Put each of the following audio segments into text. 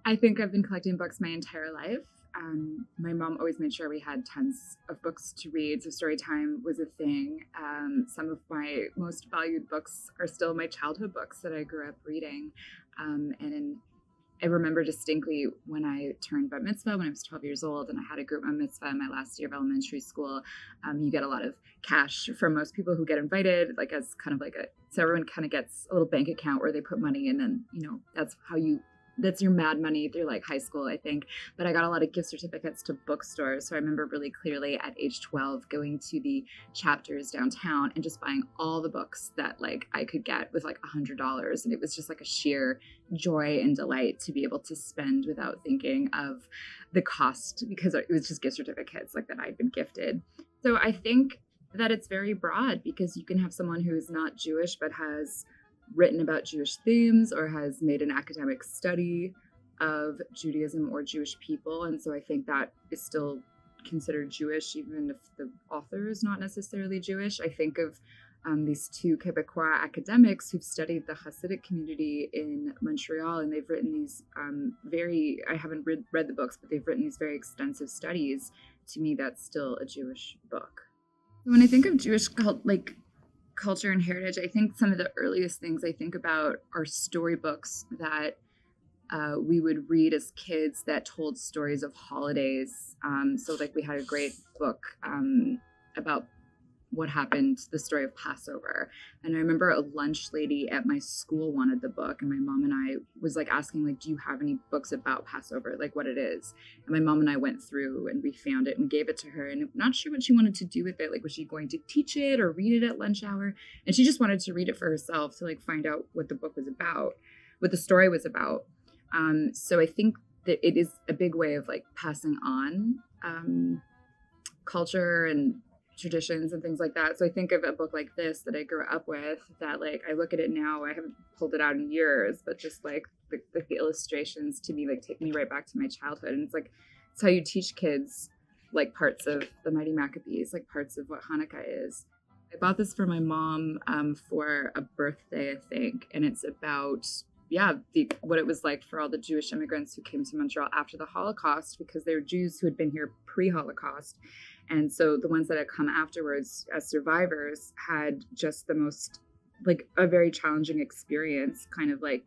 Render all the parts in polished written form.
I think I've been collecting books my entire life. My mom always made sure we had tons of books to read, so story time was a thing. Some of my most valued books are still my childhood books that I grew up reading. I remember distinctly when I turned bat mitzvah when I was 12 years old, and I had a group bat mitzvah in my last year of elementary school. You get a lot of cash from most people who get invited, like as kind of like so everyone kind of gets a little bank account where they put money in, and that's your mad money through like high school, I think. But I got a lot of gift certificates to bookstores. So I remember really clearly at age 12 going to the chapters downtown and just buying all the books that like I could get with like $100. And it was just like a sheer joy and delight to be able to spend without thinking of the cost, because it was just gift certificates like that I'd been gifted. So I think that it's very broad, because you can have someone who is not Jewish but has written about Jewish themes or has made an academic study of Judaism or Jewish people. And so I think that is still considered Jewish, even if the author is not necessarily Jewish. I think of these two Quebecois academics who've studied the Hasidic community in Montreal, and they've written these I haven't read the books, but they've written these very extensive studies. To me, that's still a Jewish book. When I think of Jewish culture and heritage, I think some of the earliest things I think about are storybooks that we would read as kids that told stories of holidays. So like we had a great book about what happened, the story of Passover. And I remember a lunch lady at my school wanted the book, and my mom and I was like asking, like, do you have any books about Passover, like what it is? And my mom and I went through and we found it and gave it to her, and I'm not sure what she wanted to do with it. Like, was she going to teach it or read it at lunch hour? And she just wanted to read it for herself to like find out what the book was about, what the story was about. So I think that it is a big way of like passing on culture and traditions and things like that. So I think of a book like this that I grew up with, that like I look at it now, I haven't pulled it out in years, but just like the illustrations to me like take me right back to my childhood. And it's like it's how you teach kids like parts of the Mighty Maccabees, like parts of what Hanukkah is. I bought this for my mom for a birthday, I think, and it's about what it was like for all the Jewish immigrants who came to Montreal after the Holocaust, because they were Jews who had been here pre-Holocaust. And so the ones that had come afterwards as survivors had just the most, like, a very challenging experience, kind of like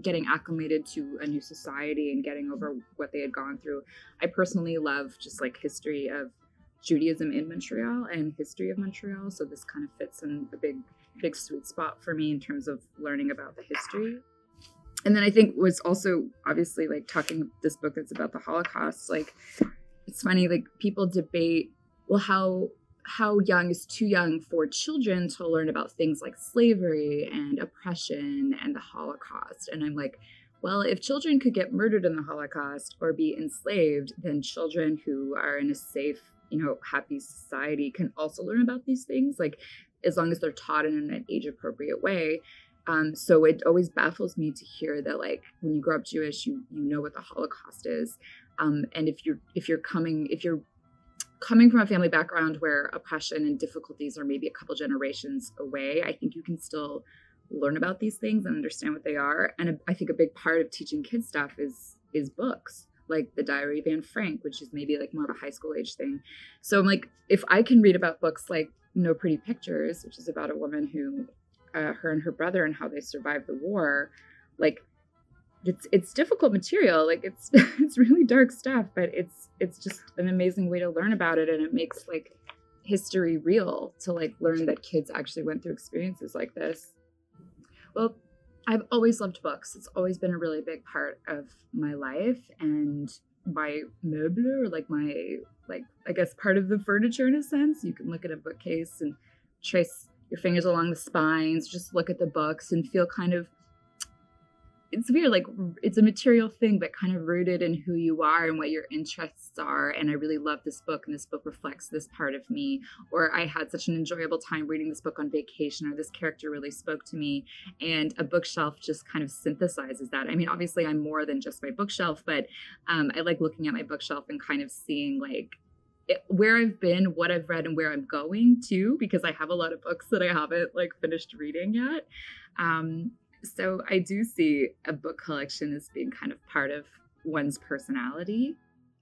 getting acclimated to a new society and getting over what they had gone through. I personally love just like history of Judaism in Montreal and history of Montreal. So this kind of fits in a big sweet spot for me in terms of learning about the history. And then I think was also obviously like talking this book that's about the Holocaust, like it's funny, like people debate, well, how young is too young for children to learn about things like slavery and oppression and the Holocaust? And I'm like, well, if children could get murdered in the Holocaust or be enslaved, then children who are in a safe, happy society can also learn about these things, like as long as they're taught in an age appropriate way. So it always baffles me to hear that, like, when you grow up Jewish, you know what the Holocaust is. And if you're coming from a family background where oppression and difficulties are maybe a couple generations away, I think you can still learn about these things and understand what they are. And I think a big part of teaching kids stuff is books, like the Diary of Anne Frank, which is maybe like more of a high school age thing. So I'm like, if I can read about books like No Pretty Pictures, which is about a woman who her and her brother and how they survived the war, like it's difficult material, like it's it's really dark stuff, but it's just an amazing way to learn about it, and it makes like history real to like learn that kids actually went through experiences like this. Well, I've always loved books. It's always been a really big part of my life, and my meuble, or like my, like, I guess part of the furniture in a sense. You can look at a bookcase and trace your fingers along the spines, just look at the books and feel kind of, it's weird, like it's a material thing, but kind of rooted in who you are and what your interests are. And I really love this book, and this book reflects this part of me. Or I had such an enjoyable time reading this book on vacation, or this character really spoke to me. And a bookshelf just kind of synthesizes that. I mean, obviously I'm more than just my bookshelf, but I like looking at my bookshelf and kind of seeing like where I've been, what I've read, and where I'm going to, because I have a lot of books that I haven't like finished reading yet. So I do see a book collection as being kind of part of one's personality.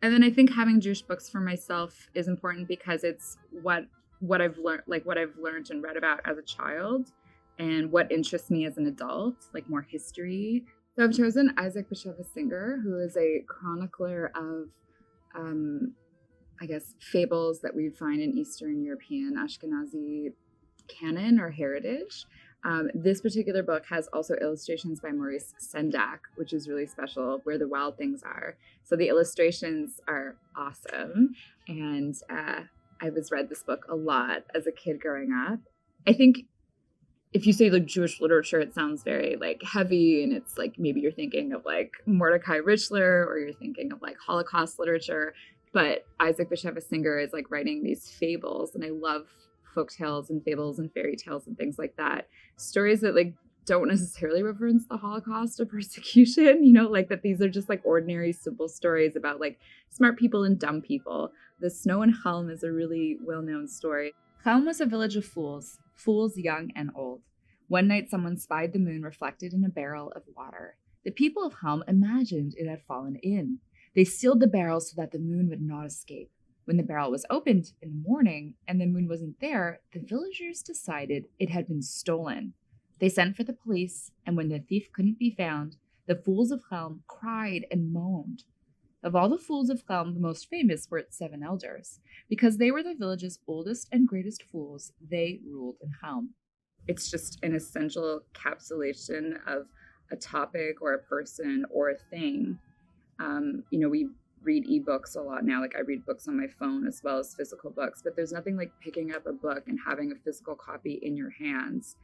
And then I think having Jewish books for myself is important because it's what I've learned, like what I've learned and read about as a child, and what interests me as an adult, like more history. So I've chosen Isaac Bashevis Singer, who is a chronicler of, I guess, fables that we find in Eastern European Ashkenazi canon or heritage. This particular book has also illustrations by Maurice Sendak, which is really special, Where the Wild Things Are. So the illustrations are awesome. And I was read this book a lot as a kid growing up. I think if you say like Jewish literature, it sounds very like heavy, and it's like maybe you're thinking of like Mordecai Richler, or you're thinking of like Holocaust literature. But Isaac Bashevis Singer is like writing these fables, and I love folk tales and fables and fairy tales and things like that. Stories that like don't necessarily reference the Holocaust or persecution, you know, like that these are just like ordinary, simple stories about like smart people and dumb people. The Snow and Helm is a really well-known story. Helm was a village of fools, fools young and old. One night someone spied the moon reflected in a barrel of water. The people of Helm imagined it had fallen in. They sealed the barrel so that the moon would not escape. When the barrel was opened in the morning and the moon wasn't there, the villagers decided it had been stolen. They sent for the police, and when the thief couldn't be found, the fools of Helm cried and moaned. Of all the fools of Helm, the most famous were its 7 elders. Because they were the village's oldest and greatest fools, they ruled in Helm. It's just an essential encapsulation of a topic or a person or a thing. We read ebooks a lot now. Like I read books on my phone as well as physical books, but there's nothing like picking up a book and having a physical copy in your hands.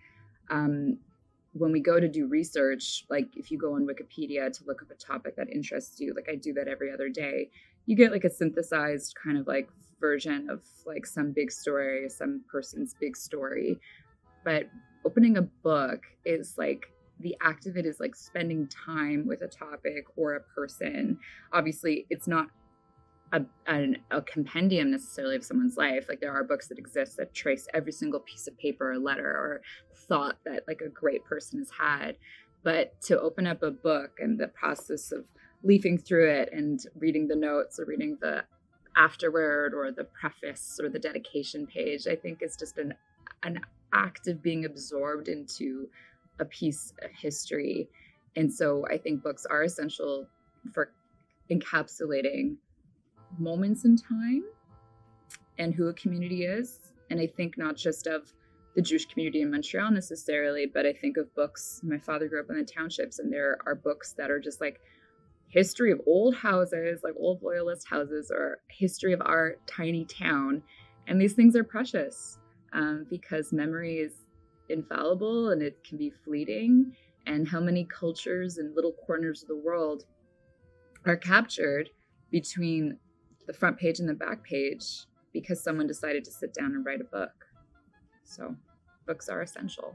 When we go to do research, like if you go on Wikipedia to look up a topic that interests you, like I do that every other day, you get like a synthesized kind of like version of like some big story, some person's big story. But opening a book is like, the act of it is like spending time with a topic or a person. Obviously, it's not a compendium necessarily of someone's life. Like there are books that exist that trace every single piece of paper or letter or thought that like a great person has had. But to open up a book and the process of leafing through it and reading the notes or reading the afterword or the preface or the dedication page, I think is just an act of being absorbed into a piece of history. And so I think books are essential for encapsulating moments in time and who a community is. And I think not just of the Jewish community in Montreal necessarily, but I think of books. My father grew up in the townships, and there are books that are just like history of old houses, like old loyalist houses, or history of our tiny town. And these things are precious because memory is infallible and it can be fleeting. And how many cultures and little corners of the world are captured between the front page and the back page because someone decided to sit down and write a book. So books are essential.